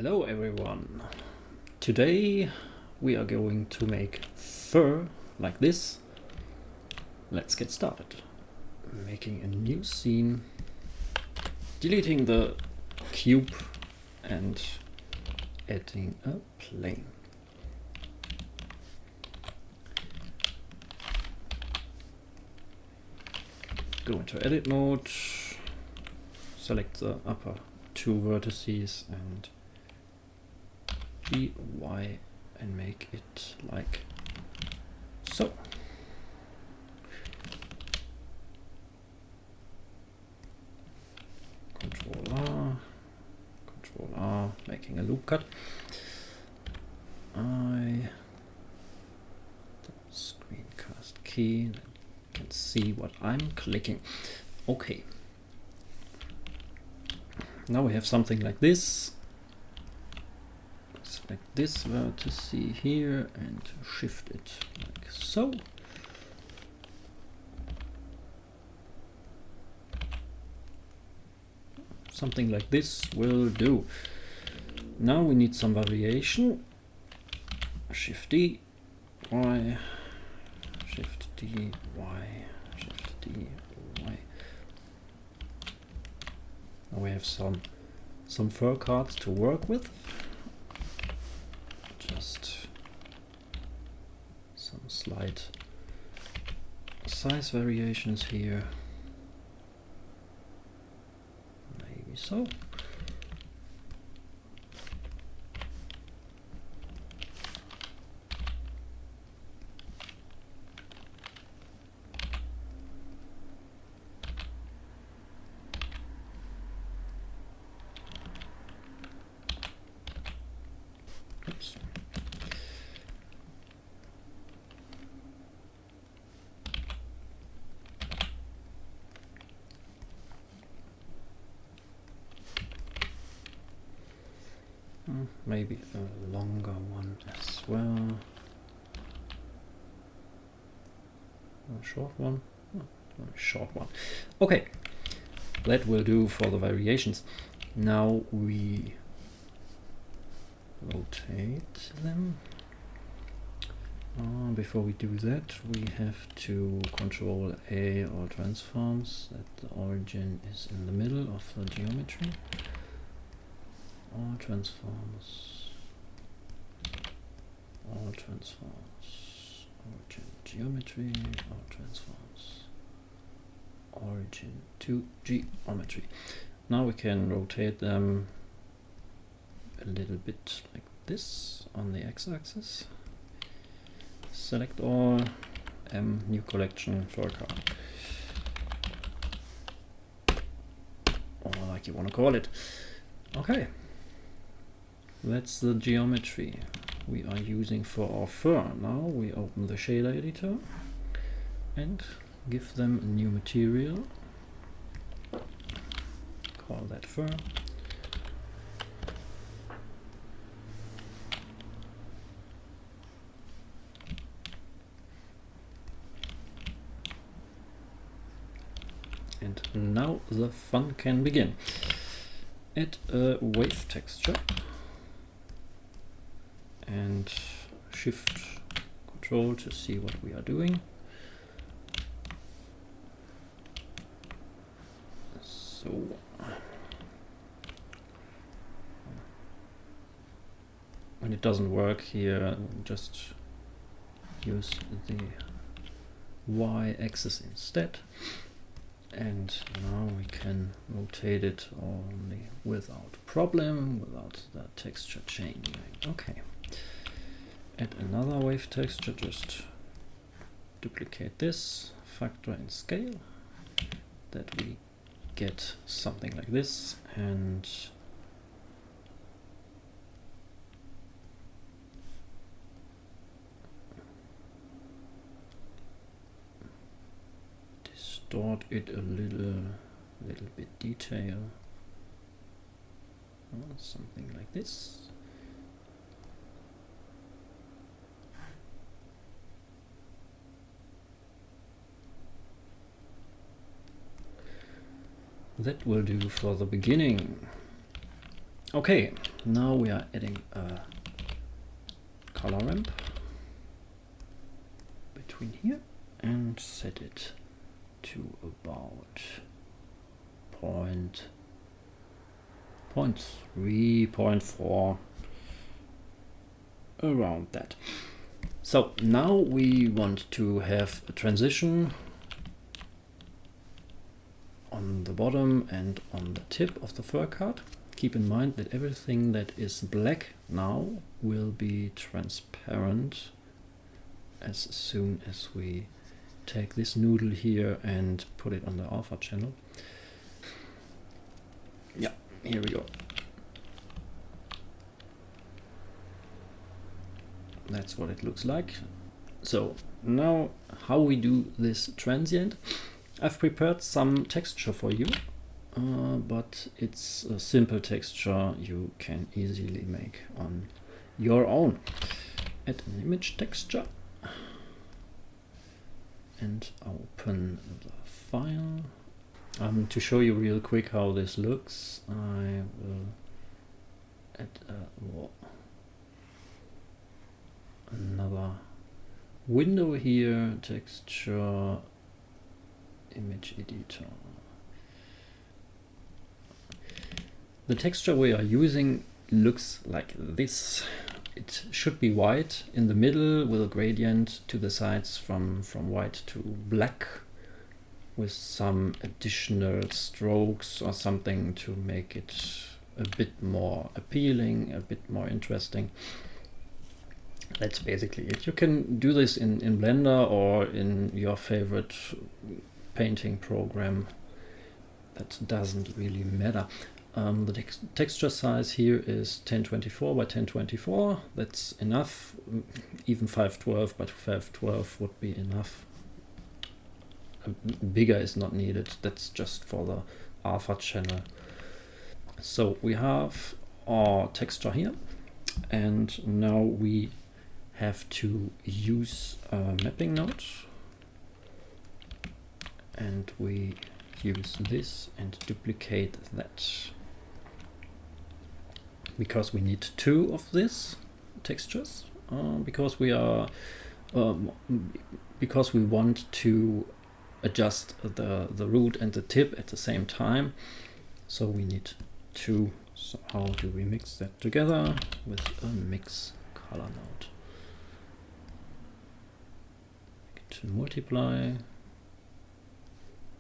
Hello everyone. Today we are going to make fur like this. Let's get started. Making a new scene, deleting the cube and adding a plane. Go into edit mode, select the upper two vertices and G, Y, and make it like so. Control R, making a loop cut. The screencast key, that you can see what I'm clicking. Okay. Now we have something like this. Select this vertex here and shift it like so. Something like this will do. Now we need some variation. Shift D, Y, Shift D, Y, Shift D, Y. Now we have some fur cards to work with. Just some slight size variations here. Maybe so. Oops. Maybe a longer one as well. A short one? A short one. Okay, that will do for the variations. Now we rotate them. Before we do that, we have to Control A or transforms, that the origin is in the middle of the geometry. All transforms, origin geometry, all transforms, origin to geometry. Now we can rotate them a little bit like this on the x-axis. Select all, new collection, fur card, or like you want to call it. Okay. That's the geometry we are using for our fur. Now we open the shader editor and give them a new material. Call that fur. And now the fun can begin. Add a wave texture and shift control to see what we are doing. So when it doesn't work here, just use the y-axis instead. And now we can rotate it only without problem, without the texture changing. Okay. Add another wave texture, just duplicate this, factor in scale, that we get something like this, and distort it a little bit detail, something like this. That will do for the beginning. Okay, now we are adding a color ramp between here and set it to about 0.3, 0.4, around that. So now we want to have a transition on the bottom and on the tip of the fur card. Keep in mind that everything that is black now will be transparent as soon as we take this noodle here and put it on the alpha channel. Yeah, here we go. That's what it looks like. So now how we do this transient. I've prepared some texture for you, but it's a simple texture you can easily make on your own. Add an image texture and open the file. To show you real quick how this looks, I will add another window here, texture, image editor. The texture we are using looks like this. It should be white in the middle with a gradient to the sides from white to black, with some additional strokes or something to make it a bit more appealing, a bit more interesting. That's basically it. You can do this in Blender or in your favorite painting program. That doesn't really matter. The texture size here is 1024 by 1024. That's enough. Even 512 by 512 would be enough. Bigger is not needed. That's just for the alpha channel. So we have our texture here, and now we have to use a mapping node, and we use this and duplicate that, because we need two of these textures, because we want to adjust the root and the tip at the same time, so we need two. So how do we mix that together? With a mix color node. To multiply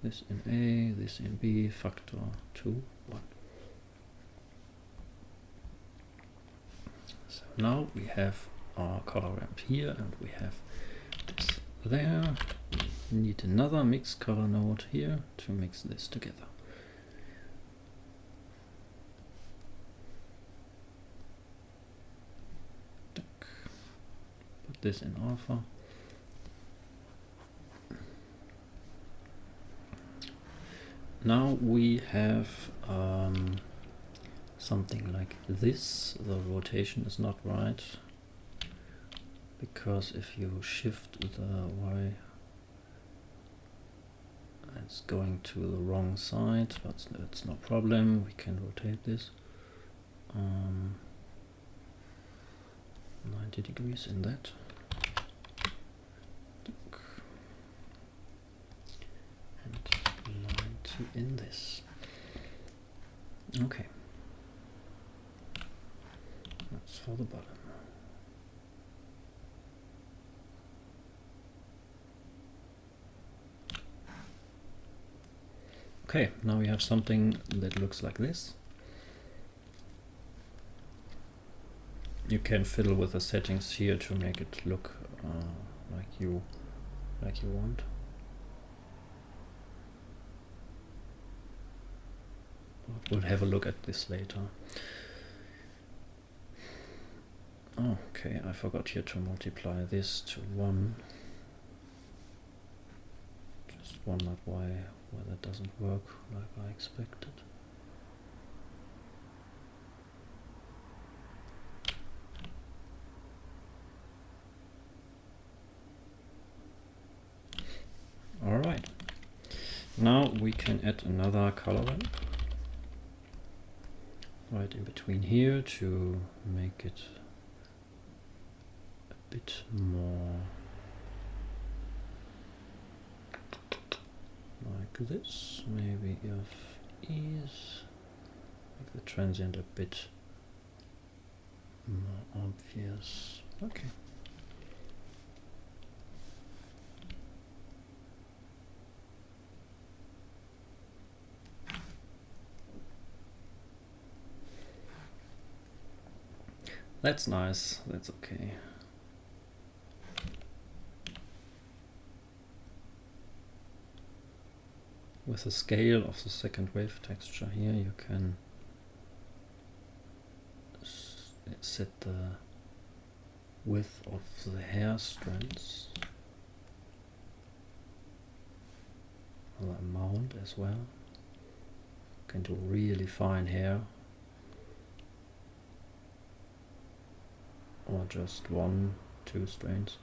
this in A, this in B, factor 2, 1. So now we have our color ramp here, and we have this there. We need another mix color node here to mix this together. Put this in alpha. Now we have something like this. The rotation is not right, because if you shift the Y, it's going to the wrong side, but that's no problem. We can rotate this 90 degrees in that. In this. Okay, that's for the bottom. Okay, now we have something that looks like this. You can fiddle with the settings here to make it look like you want. We'll have a look at this later. Okay, I forgot here to multiply this to 1. Just wondered why that doesn't work like I expected. Alright, now we can add another color ramp. right in between here to make it a bit more like this. Maybe if ease, make the transient a bit more obvious. Okay. That's nice, that's okay. With the scale of the second wave texture here, you can set the width of the hair strands, or the amount as well. You can do really fine hair, or just 1-2 strands,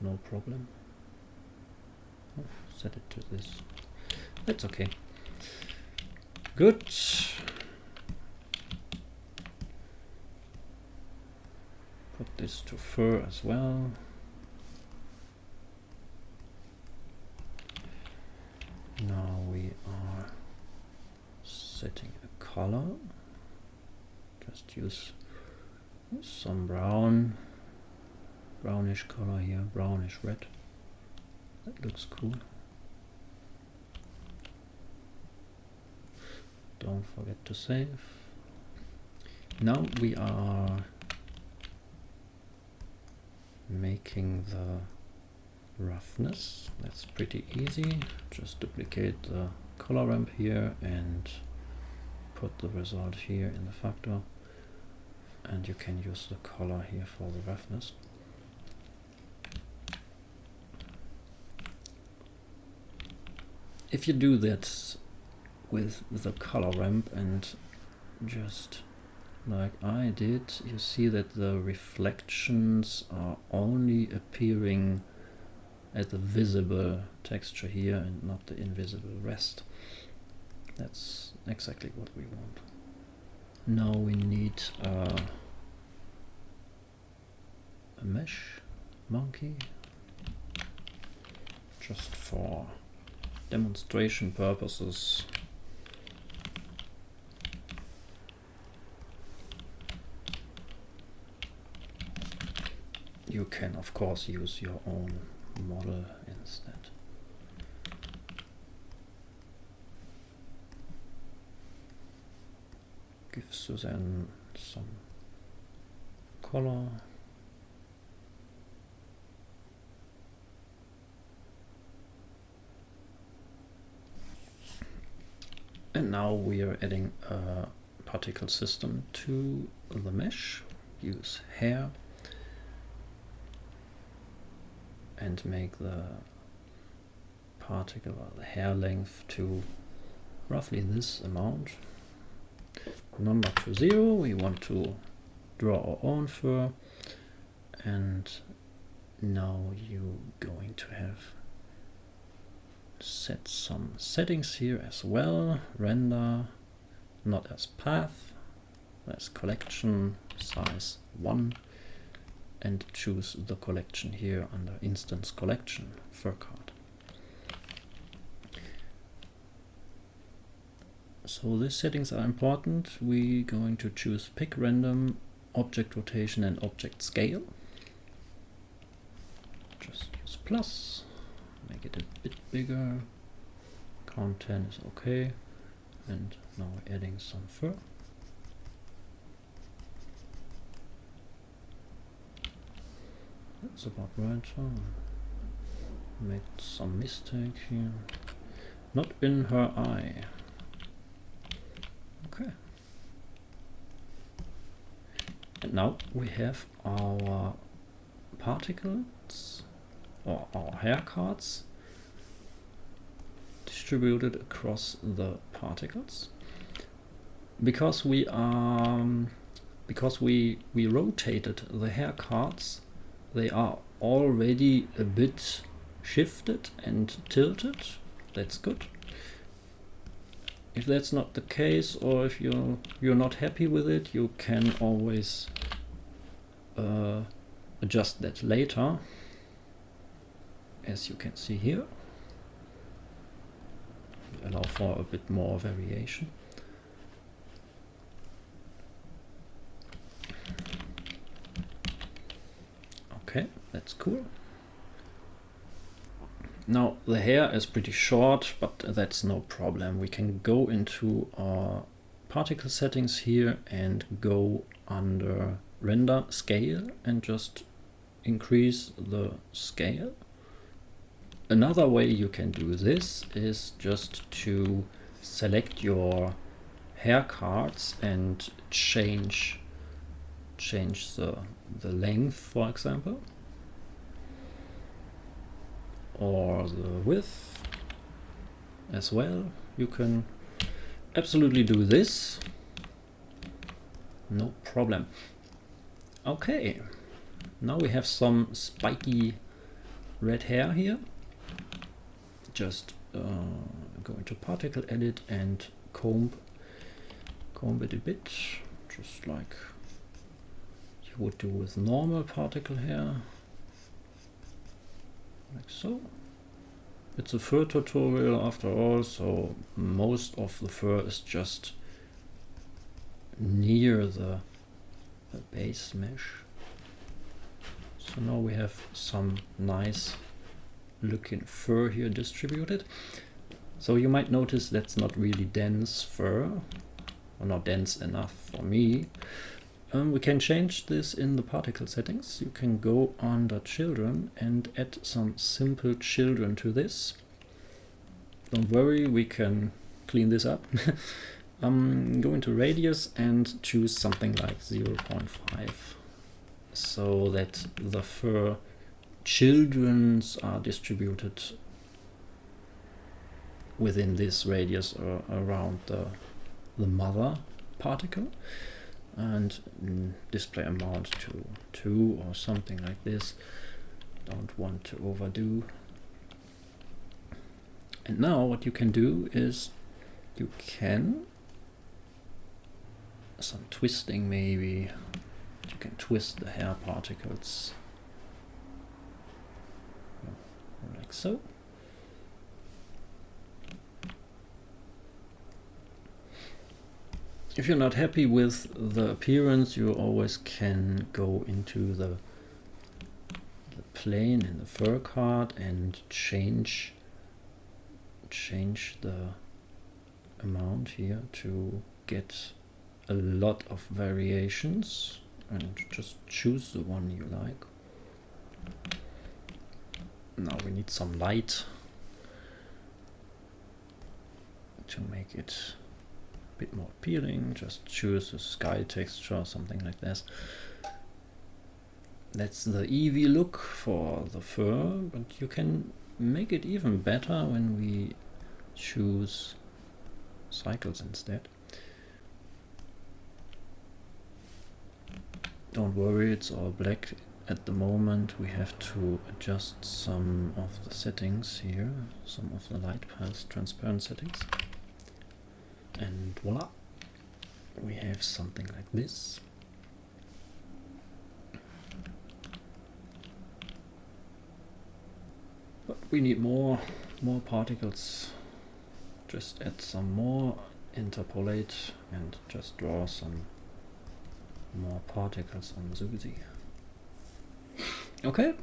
no problem. Oh, set it to this. That's okay. Good. Put this to fur as well. Now we are setting a color. Just use some brownish color here, brownish red. That looks cool. Don't forget to save. Now we are making the roughness. That's pretty easy. Just duplicate the color ramp here and put the result here in the factor. And you can use the color here for the roughness. If you do that with the color ramp and just like I did, you see that the reflections are only appearing at the visible texture here and not the invisible rest. That's exactly what we want. Now we need a mesh monkey, just for demonstration purposes. You can of course use your own model instead. Give Suzanne some color. And now we are adding a particle system to the mesh. Use hair and make the particle or the hair length to roughly this amount. Number to 0, we want to draw our own fur, and now you're going to have set some settings here as well. Render, not as path, as collection, size 1, and choose the collection here under instance collection, fur card. So these settings are important. We're going to choose pick random, object rotation and object scale. Just use plus, make it a bit bigger. Count 10 is okay. And now we're adding some fur. That's about right. Made some mistake here. Not in her eye. Okay. And now we have our particles or our hair cards distributed across the particles. Because we rotated the hair cards, they are already a bit shifted and tilted. That's good. If that's not the case, or if you're not happy with it, you can always adjust that later, as you can see here. Allow for a bit more variation. Okay, that's cool. Now the hair is pretty short, but that's no problem. We can go into our particle settings here and go under render scale and just increase the scale. Another way you can do this is just to select your hair cards and change the length, for example, or the width as well. You can absolutely do this, no problem. Okay, now we have some spiky red hair here. Just go into particle edit and comb it a bit, just like you would do with normal particle hair, like so. It's a fur tutorial after all, so most of the fur is just near the base mesh. So now we have some nice looking fur here distributed. So you might notice that's not really dense fur, or not dense enough for me. We can change this in the particle settings. You can go under children and add some simple children to this. Don't worry, we can clean this up. Go into radius and choose something like 0.5, so that the fur childrens are distributed within this radius or around the mother particle, and display amount to 2 or something like this. Don't want to overdo. And now what you can do is you can some twisting, maybe you can twist the hair particles like so. If you're not happy with the appearance, you always can go into the plane in the fur card and change the amount here to get a lot of variations, and just choose the one you like. Now we need some light to make it a bit more appealing. Just choose a sky texture or something like this. That's the Eevee look for the fur, but you can make it even better when we choose cycles instead. Don't worry, it's all black at the moment. We have to adjust some of the settings here, some of the light path transparent settings. And voila, we have something like this. But we need more particles. Just add some more, interpolate, and just draw some more particles on Susie. Okay,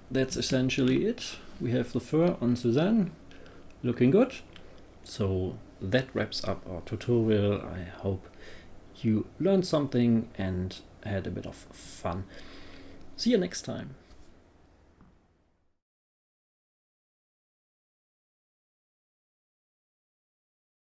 that's essentially it. We have the fur on Suzanne, looking good. So that wraps up our tutorial. I hope you learned something and had a bit of fun. See you next time.